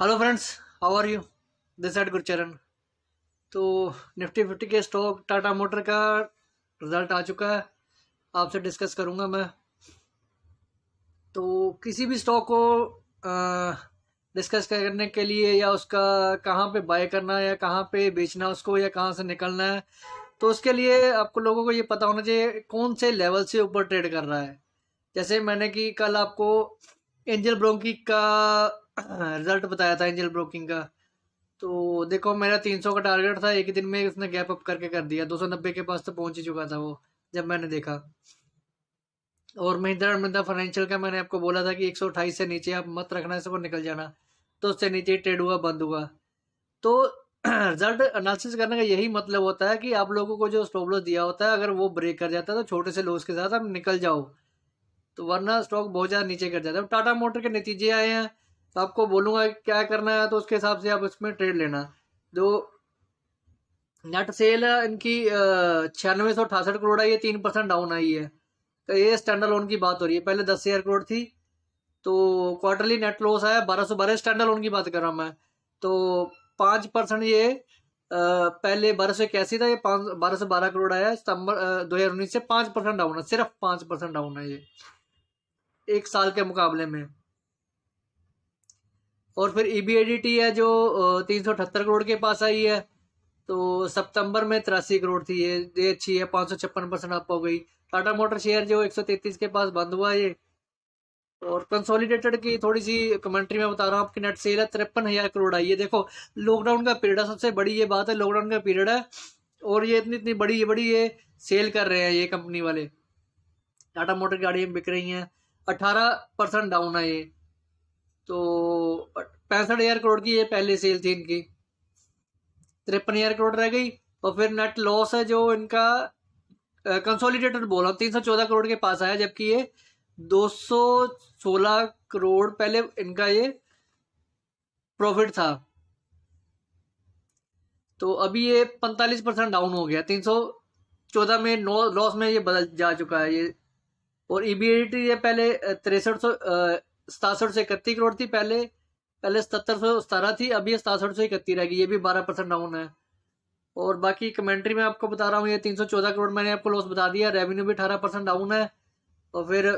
Hello friends, how are you? This side Gurcharan. तो Nifty 50 के stock Tata motor का result आ चुका है, आपसे डिस्कस करूंगा मैं। तो किसी भी स्टॉक को डिस्कस करने के लिए या उसका कहाँ पे बाय करना है या कहाँ पे बेचना है उसको या कहाँ से निकलना है, तो उसके लिए आपको लोगों को ये पता होना चाहिए कौन से लेवल से ऊपर ट्रेड कर रहा है। जैसे मैंने कि कल आपको एंजल ब्रोकिंग का रिजल्ट बताया था, एंजल ब्रोकिंग का। तो देखो, मेरा 300 का टारगेट था, एक ही दिन में उसने गैप अप करके कर दिया, 290 के पास तो पहुंच ही चुका था वो जब मैंने देखा। और महिंद्रा एंड महिंद्रा फाइनेंशियल का मैंने आपको बोला था कि 128 से नीचे आप मत रखना, इसको निकल जाना। तो उससे नीचे ट्रेड हुआ, बंद हुआ। तो रिजल्ट एनालिसिस करने का यही मतलब होता है कि आप लोगों को जो स्टॉप लॉस दिया होता है, अगर वो ब्रेक कर जाता है तो छोटे से लॉस के साथ आप निकल जाओ, तो वरना स्टॉक बहुत ज़्यादा नीचे कर जाता है। टाटा मोटर के नतीजे आए हैं, तो आपको बोलूंगा क्या करना है, तो उसके हिसाब से आप उसमें ट्रेड लेना। जो नेट सेल है इनकी 9668 करोड़ आई है, 3% डाउन आई है। तो ये स्टैंडर्ड लोन की बात हो रही है, पहले 10,000 करोड़ थी। तो क्वार्टरली नेट लॉस आया 1212, स्टैंडर्ड लोन की बात कर रहा हूँ मैं। तो 5% ये पहले 1281 था, ये 1212 करोड़ आया सितंबर 2019 से। 5% डाउन है, सिर्फ 5% डाउन है ये एक साल के मुकाबले में। और फिर ईबीएडीटी है जो 378 करोड़ के पास आई है। तो सितंबर में 83 करोड़ थी, ये अच्छी है, 556% अप हो गई। टाटा मोटर शेयर जो 133 के पास बंद हुआ ये। और कंसोलिडेटेड की थोड़ी सी कमेंट्री में बता रहा हूँ, आपकी नेट सेल है 53,000 करोड़ आई है। देखो, लॉकडाउन का पीरियड है, सबसे बड़ी ये बात है, लॉकडाउन का पीरियड है और ये इतनी इतनी बड़ी ये सेल कर रहे हैं ये कंपनी वाले। टाटा मोटर की गाड़ियाँ बिक रही हैं, 18% डाउन है ये। तो 65,000 करोड़ की ये पहले सेल थी इनकी, 53,000 करोड़ रह गई। और फिर नेट लॉस है जो इनका कंसोलिडेटेड बोल रहा हूँ, 314 करोड़ के पास आया, जबकि ये 216 करोड़ पहले इनका ये प्रॉफिट था। तो अभी ये 45% डाउन हो गया, 314 में नो लॉस में ये बदल जा चुका है ये। और ईबीएटी ये पहले 67 से 31 करोड़ थी, पहले पहले 7717 थी, अभी ये 6731 रहेगी, ये भी 12% डाउन है। और बाकी कमेंट्री में आपको बता रहा हूँ, ये 314 करोड़ मैंने आपको लॉस बता दिया, रेवेन्यू भी 18% डाउन है। और फिर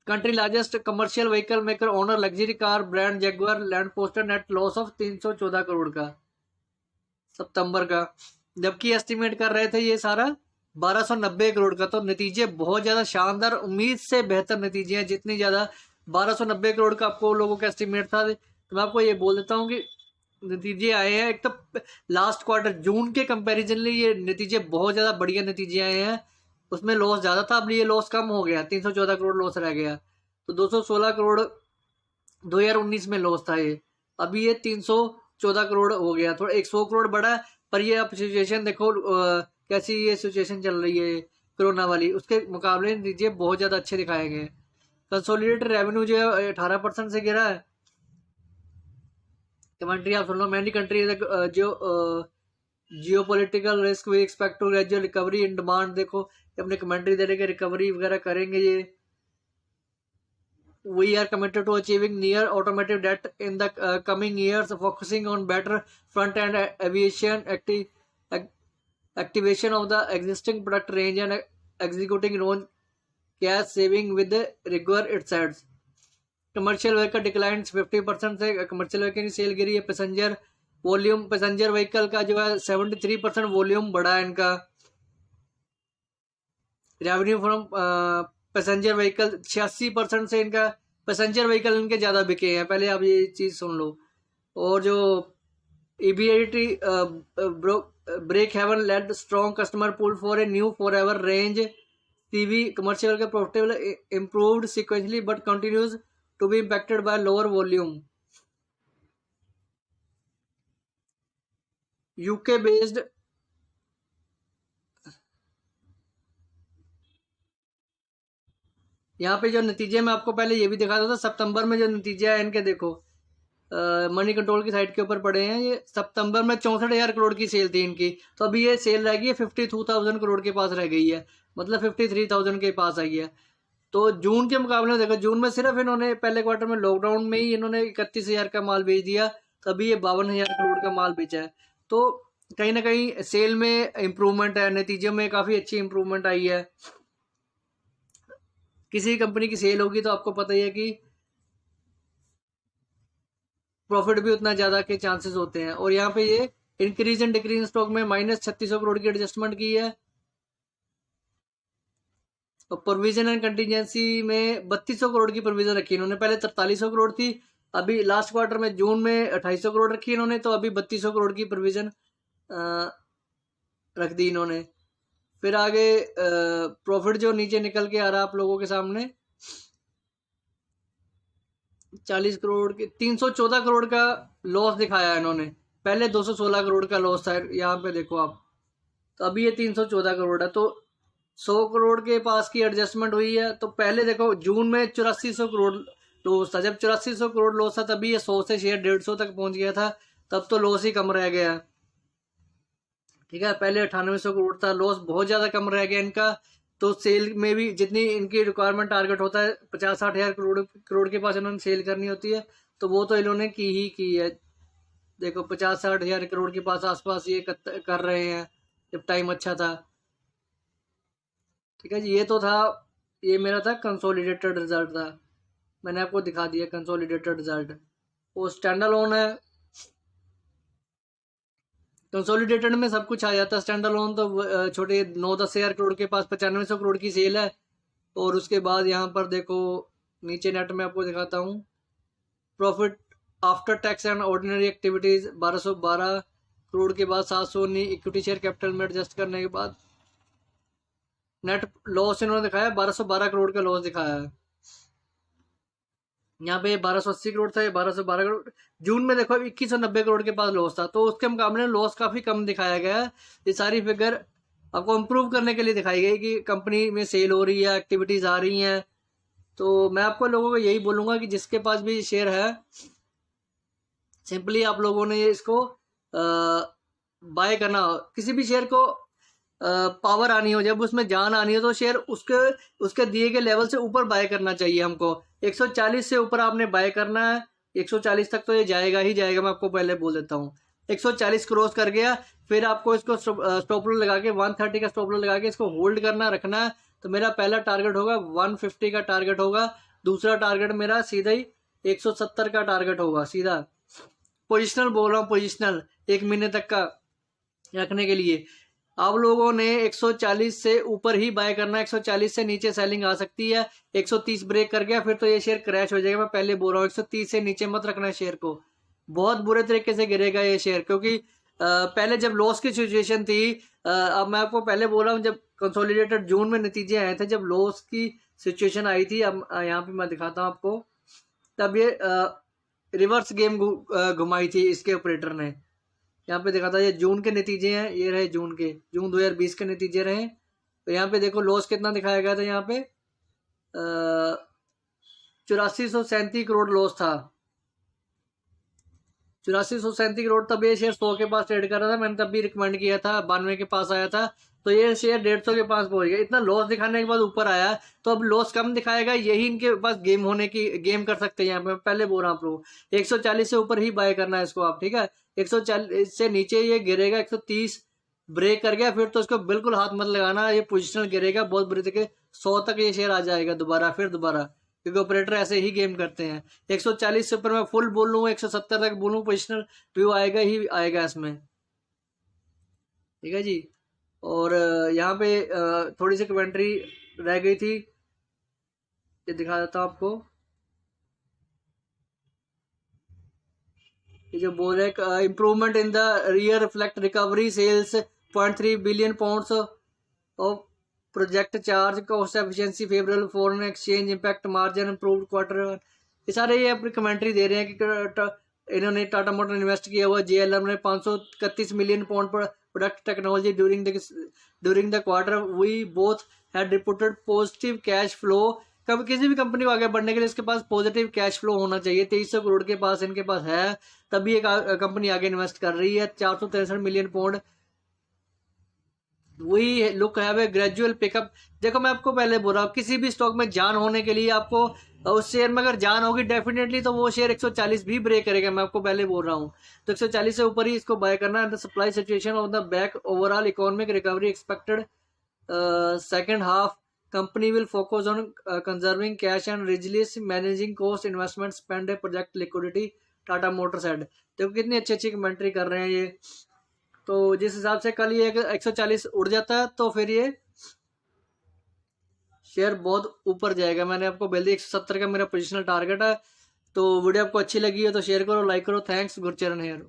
country largest commercial vehicle maker owner luxury car brand Jaguar land poster net loss of 314 crore का सितंबर का, जबकि एस्टिमेट कर रहे थे ये सारा 1290 करोड़ का। तो नतीजे बहुत ज्यादा शानदार, उम्मीद से बेहतर नतीजे हैं। जितनी ज्यादा 1290 करोड़ का आपको लोगों का एस्टिमेट था, तो मैं आपको ये बोल देता हूँ कि नतीजे आए हैं। एक तो लास्ट क्वार्टर जून के कंपैरिजनली ये नतीजे बहुत ज्यादा बढ़िया नतीजे आए हैं। उसमें लॉस ज्यादा था, अब ये लॉस कम हो गया, 314 करोड़ लॉस रह गया। तो 216 करोड़ 2019 में लॉस था ये, अभी ये 314 करोड़ हो गया, थोड़ा 100 करोड़ बढ़ा। पर ये आप सिचुएशन देखो कैसी ये सिचुएशन चल रही है कोरोना वाली, उसके मुकाबले नतीजे बहुत ज्यादा अच्छे दिखाए गए। कंसोलिडेटेड रेवेन्यू जो है 18% से गिरा है। कमेंट्री आप सुन लो, मैनी कंट्री जो geopolitical risk we expect to gradual recovery in demand. देखो, अपने कमेंट्री दे रहे कि रिकवरी वगैरह करेंगे ये। We are committed to achieving near automotive debt in the coming years, focusing on better front-end aviation activation of the existing product range and executing loan cash saving with rigor, it says. Commercial vehicle declines 50% से, commercial vehicle की cell गिरी है। Passenger volume, passenger vehicle का जो है 73% volume बढ़ा है इनका। Revenue from passenger vehicle 86% से इनका पैसेंजर व्हीकल इनके ज़्यादा बिके हैं, पहले आप ये चीज़ सुन लो। और जो EBIT break even led strong customer pull for a new for ever range CV commercial का profitable improved sequentially but continues to be impacted by lower volume. UK based यहाँ पे जो नतीजे मैं आपको पहले ये भी दिखाता था, सितंबर में जो नतीजे आए इनके देखो, मनी कंट्रोल की साइट के ऊपर पड़े हैं। ये सितंबर में 64,000 करोड़ की सेल थी इनकी, तो अभी ये सेल रह गई है 52,000 करोड़ के पास रह गई है, मतलब 53,000 के पास आई है। तो जून के मुकाबले में देखो, जून में सिर्फ इन्होंने पहले क्वार्टर में लॉकडाउन में ही इन्होंने 31,000 का माल बेच दिया, तभी ये 52,000 करोड़ का माल बेचा है। तो कहीं ना कहीं सेल में इम्प्रूवमेंट है, नतीजों में काफ़ी अच्छी इम्प्रूवमेंट आई है। किसी कंपनी की सेल होगी तो आपको पता ही है कि प्रॉफिट भी उतना ज़्यादा के चांसेस होते हैं। और यहाँ पे ये इंक्रीज एंड डिक्रीज स्टॉक में -3600 करोड़ की एडजस्टमेंट की है, और प्रोविजन एंड कंटीजेंसी में 3200 करोड़ की प्रोविजन रखी इन्होंने। पहले 4300 करोड़ थी, अभी लास्ट क्वार्टर में जून में 2800 करोड़ रखी इन्होंने, तो अभी 3200 करोड़ की प्रोविजन रख दी इन्होंने। फिर आगे प्रॉफिट जो नीचे निकल के आ रहा है आप लोगों के सामने, 40 करोड़ के 314 करोड़ का लॉस दिखाया है इन्होंने। पहले 216 करोड़ का लॉस था, यहाँ पे देखो आप, तो अभी ये 314 करोड़ है। तो 100 करोड़ के पास की एडजस्टमेंट हुई है। तो पहले देखो जून में 8400 करोड़ लॉस था, जब 8400 करोड़ लॉस था तभी ये 100 से शेयर 150 तक पहुंच गया था, तब तो लॉस ही कम रह गया। ठीक है, पहले 9800 करोड़ था, लॉस बहुत ज़्यादा कम रह गया इनका। तो सेल में भी जितनी इनकी रिक्वायरमेंट टारगेट होता है 50-60 हज़ार करोड़ के पास इन्होंने सेल करनी होती है, तो वो तो इन्होंने की ही की है। देखो 50-60 हज़ार करोड़ के पास आसपास ये कर रहे हैं जब टाइम अच्छा था। ठीक है जी, ये तो था, ये मेरा था कंसोलिडेटेड रिजल्ट था, मैंने आपको दिखा दिया कंसोलिडेटेड रिजल्ट। वो स्टैंड अलोन है, कंसोलिडेटेड में सब कुछ आ जाता है। स्टैंड अलोन तो छोटे 9-10 हज़ार करोड़ के पास 9500 करोड़ की सेल है। और उसके बाद यहाँ पर देखो नीचे नेट में आपको दिखाता हूँ, profit after tax and ordinary activities 1212 crore के बाद 719 इक्विटी शेयर कैपिटल में एडजस्ट करने के बाद नेट लॉस इन्होंने दिखाया 1212 करोड़ का लॉस दिखाया है। यहाँ पे 1280 करोड़ था, 1212 करोड़। जून में देखो 2190 करोड़ के पास लॉस था, तो उसके मुकाबले लॉस काफी कम दिखाया गया है। ये सारी फिगर आपको इम्प्रूव करने के लिए दिखाई गई कि कंपनी में सेल हो रही है, एक्टिविटीज आ रही हैं। तो मैं आपको लोगों को यही बोलूंगा कि जिसके पास भी शेयर है, सिंपली आप लोगों ने इसको बाय करना। किसी भी शेयर को पावर आनी हो, जब उसमें जान आनी हो, तो शेयर उसके दिए गए लेवल से ऊपर बाय करना चाहिए हमको। 140 से ऊपर आपने बाय करना है, 140 तक तो ये जाएगा ही जाएगा, मैं आपको पहले बोल देता हूँ। 140 क्रॉस कर गया, फिर आपको इसको स्टॉप लॉस लगा के 130 का स्टॉप लॉस लगा के इसको होल्ड करना रखना है। तो मेरा पहला टारगेट होगा 150 का टारगेट होगा, दूसरा टारगेट मेरा सीधा ही 170 का टारगेट होगा सीधा। पोजिशनल बोल रहा हूँ, पोजिशनल 1 महीने तक का रखने के लिए आप लोगों ने 140 से ऊपर ही बाय करना है। 140 से नीचे सेलिंग आ सकती है, 130 ब्रेक कर गया फिर तो ये शेयर क्रैश हो जाएगा। मैं पहले बोल रहा हूँ 130 से नीचे मत रखना है शेयर को, बहुत बुरे तरीके से गिरेगा ये शेयर। क्योंकि पहले जब लॉस की सिचुएशन थी, अब मैं आपको पहले बोल रहा हूँ, जब कंसोलिडेटेड जून में नतीजे आए थे, जब लॉस की सिचुएशन आई थी, अब यहाँ पे मैं दिखाता हूँ आपको, तब ये रिवर्स गेम घुमाई थी इसके ऑपरेटर ने। यहाँ पे देखा था, ये जून के नतीजे हैं, ये रहे जून 2020 के नतीजे रहे। तो यहाँ पे देखो लॉस कितना दिखाया गया था, यहाँ पे 8437 करोड़ लॉस था, 8437 करोड़। तब ये शेयर 100 के पास ट्रेड कर रहा था, मैंने तब भी रिकमेंड किया था, 92 के पास आया था। तो ये शेयर 150 के पास पहुंच गया। इतना लॉस दिखाने के बाद ऊपर आया, तो अब लॉस कम दिखाएगा, यही इनके पास गेम होने की, गेम कर सकते हैं। यहाँ पे पहले बोल रहा हूँ आप लोग 140 से ऊपर ही बाय करना है इसको आप, ठीक है। 140 से नीचे ये गिरेगा, 130 ब्रेक कर गया फिर तो इसको बिल्कुल हाथ मत लगाना, ये पोजिशनल गिरेगा बहुत बुरी तरीके। 100 तक ये शेयर आ जाएगा दोबारा, फिर दोबारा, क्योंकि ऑपरेटर ऐसे ही गेम करते हैं। 140 से ऊपर मैं फुल बोल लूँ, 170 तक बोलूँ, पोजिशनल व्यू आएगा ही आएगा इसमें, ठीक है जी। और यहाँ पे थोड़ी सी कमेंट्री रह गई थी, ये दिखा देता हूँ आपको। ये जो बोल रहे improvement in the rear reflect recovery sales 0.3 billion pounds of project charge, cost efficiency, favourable foreign exchange impact, margin improved quarter. ये सारे ये अपनी कमेंट्री दे रहे हैं कि इन्होंने टाटा मोटर इन्वेस्ट किया हुआ, JLM ने 531 मिलियन पाउंड पर product technology during the quarter. We both had reported positive cash flow. कभी किसी भी कंपनी को आगे बढ़ने के लिए इसके पास पॉजिटिव कैश फ्लो होना चाहिए। 2300 करोड़ के पास इनके पास है, तभी एक कंपनी आगे इन्वेस्ट कर रही है। 463 मिलियन पाउंड वही लुक है ग्रेजुअल पिकअप। देखो मैं आपको पहले बोल रहा हूँ, किसी भी स्टॉक में जान होने के लिए आपको उस शेयर में अगर जान होगी डेफिनेटली तो वो शेयर 140 भी ब्रेक करेगा, मैं आपको पहले बोल रहा हूँ। तो 140 से ऊपर ही इसको बाय करना है। The supply situation of the back overall economic recovery expected second half, company will focus on conserving cash and resilience managing cost investment spend a project liquidity, Tata Motors head. देखो कितनी अच्छी अच्छी कमेंट्री कर रहे हैं ये। तो जिस हिसाब से कल ये 140 उड़ जाता है तो फिर ये शेयर बहुत ऊपर जाएगा। मैंने आपको बोल दिया 170 का मेरा पोजिशनल टारगेट है। तो वीडियो आपको अच्छी लगी है तो शेयर करो, लाइक करो। Thanks, Gurcharan hair.